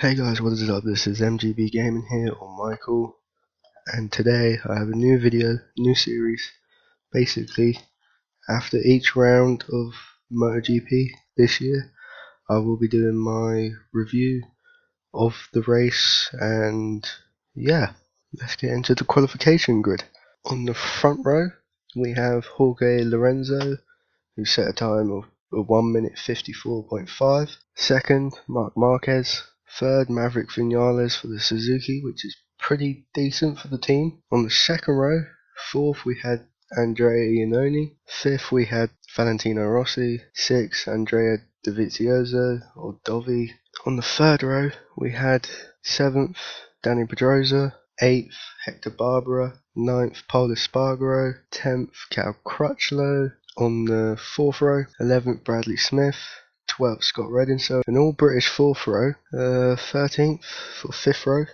Hey guys, what is up? This is MGB Gaming here, or Michael, and today I have a new video, new series. Basically, after each round of MotoGP this year, I will be doing my review of the race, and yeah, let's get into the qualification grid. On the front row, we have Jorge Lorenzo, who set a time of 1 minute 54.5. Second, Marc Marquez. Third, Maverick Vinales for the Suzuki, which is pretty decent for the team. On the second row, fourth we had Andrea Iannone. Fifth we had Valentino Rossi. Sixth, Andrea Dovizioso or Dovi. On the third row we had seventh, Danny Pedrosa. Eighth, Hector Barbera. Ninth, Pol Espargaro. 10th, Cal Crutchlow. On the fourth row, 11th, Bradley Smith. 12th, Scott Redding, so an all British fourth row. 13th for fifth row,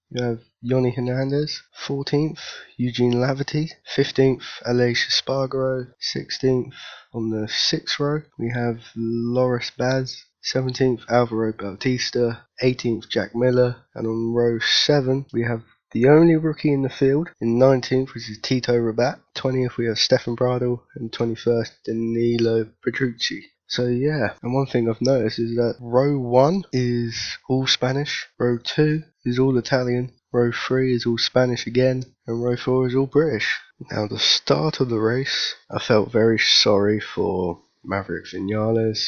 you have Yoni Hernandez. 14th, Eugene Lavity. 15th, Aleix Espargaro. 16th, on the sixth row, we have Loris Baz. 17th, Alvaro Bautista. 18th, Jack Miller. And on row 7, we have the only rookie in the field in 19th, which is Tito Rabat. 20th, we have Stefan Bradl. And 21st, Danilo Petrucci. So yeah, and one thing I've noticed is that row 1 is all Spanish, row 2 is all Italian, row 3 is all Spanish again, and row 4 is all British. Now the start of the race, I felt very sorry for Maverick Vinales,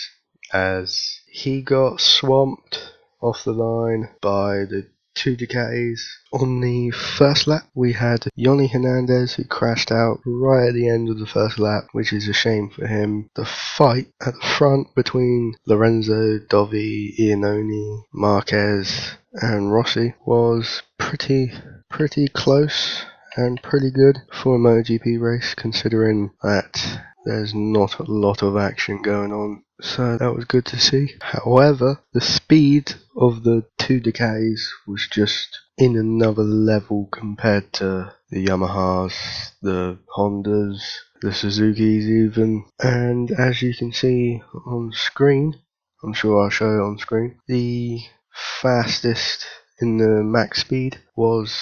as he got swamped off the line by the two Ducatis. On the first lap, we had Yoni Hernandez, who crashed out right at the end of the first lap, which is a shame for him. The fight at the front between Lorenzo, Dovi, Iannone, Marquez and Rossi was pretty close and pretty good for a MotoGP race, considering that there's not a lot of action going on. So that was good to see. However, the speed of the two Ducatis was just in another level compared to the Yamahas, the Hondas, the Suzukis even. And as you can see on screen, I'm sure I'll show it on screen, the fastest in the max speed was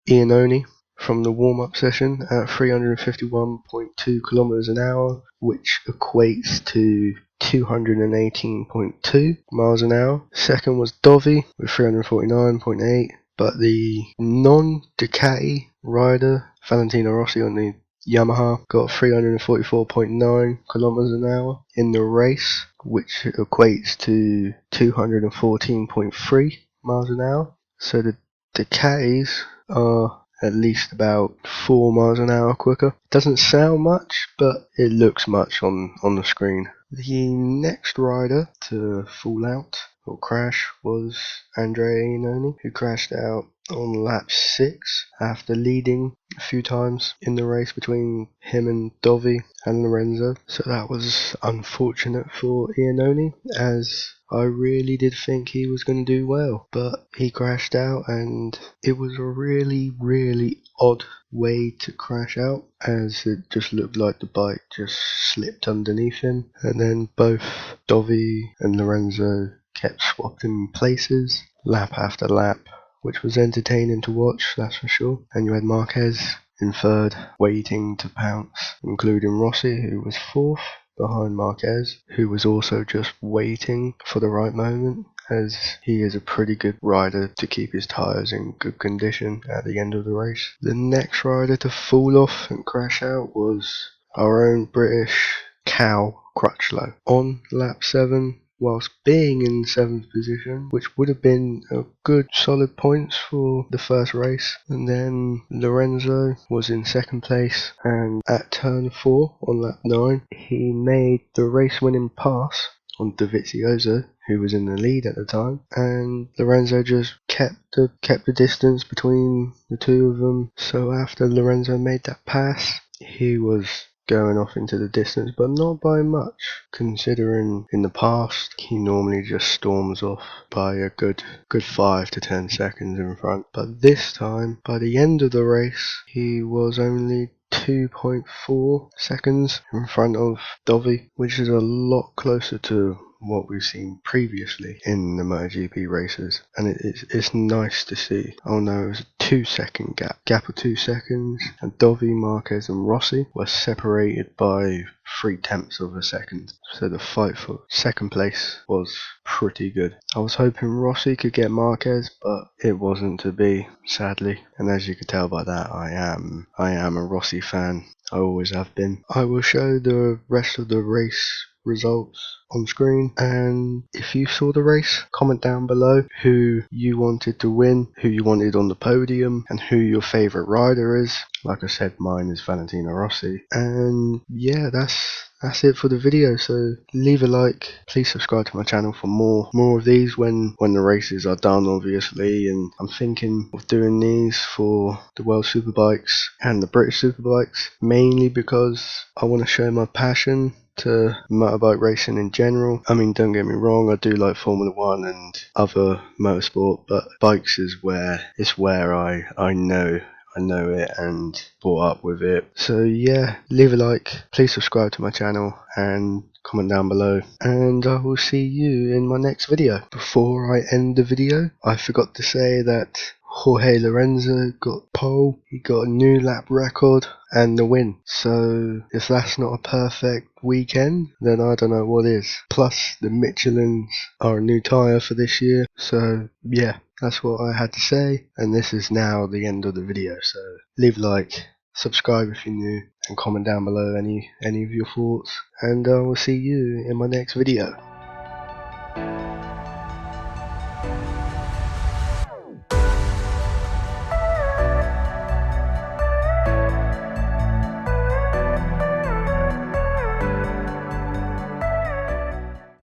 Iannone from the warm-up session at 351.2 kilometers an hour, which equates to 218.2 miles an hour. Second was Dovi with 349.8, but the non-Ducati rider Valentino Rossi on the Yamaha got 344.9 kilometers an hour in the race, which equates to 214.3 miles an hour. So the Ducatis are at least about 4 miles an hour quicker. It doesn't sound much, but it looks much on the screen. The next rider to fall out or crash was Andrea Iannone, who crashed out on lap 6 after leading a few times in the race between him and Dovi and Lorenzo. So that was unfortunate for Iannone, as I really did think he was going to do well, but he crashed out, and it was a really odd way to crash out, as it just looked like the bike just slipped underneath him, and then both Dovi and Lorenzo kept swapping places lap after lap, which was entertaining to watch, that's for sure. And you had Marquez in third, waiting to pounce, including Rossi, who was fourth behind Marquez, who was also just waiting for the right moment, as he is a pretty good rider to keep his tyres in good condition at the end of the race. The next rider to fall off and crash out was our own British Cal Crutchlow on lap 7, whilst being in 7th position, which would have been a good solid points for the first race. And then Lorenzo was in 2nd place, and at turn 4 on lap 9, he made the race winning pass on Dovizioso, who was in the lead at the time, and Lorenzo just kept the distance between the two of them. So after Lorenzo made that pass, he was going off into the distance, but not by much, considering in the past he normally just storms off by a good 5 to 10 seconds in front. But this time, by the end of the race, he was only 2.4 seconds in front of Dovi, which is a lot closer to what we've seen previously in the MotoGP races, and it's nice to see. Oh no, it was a 2-second gap of 2 seconds, and Dovi, Marquez and Rossi were separated by 0.3 of a second, so the fight for second place was pretty good. I was hoping Rossi could get Marquez, but it wasn't to be, sadly, and as you could tell by that, I am a Rossi fan. I always have been. I will show the rest of the race results on screen, and if you saw the race, comment down below who you wanted to win, who you wanted on the podium, and who your favourite rider is. Like I said, mine is Valentino Rossi. And yeah, that's it for the video. So leave a like, please subscribe to my channel for more of these when the races are done, obviously. And I'm thinking of doing these for the World Superbikes and the British Superbikes, mainly because I want to show my passion to motorbike racing in general. I mean, don't get me wrong, I do like Formula 1 and other motorsport, but bikes is where I know it and brought up with it. So yeah, leave a like, please subscribe to my channel and comment down below, and I will see you in my next video. Before I end the video, I forgot to say that Jorge Lorenzo got pole, he got a new lap record and the win. So if that's not a perfect weekend, then I don't know what is. Plus the Michelins are a new tyre for this year. So yeah, that's what I had to say, and this is now the end of the video. So leave a like, subscribe if you're new, and comment down below any of your thoughts, and I will see you in my next video.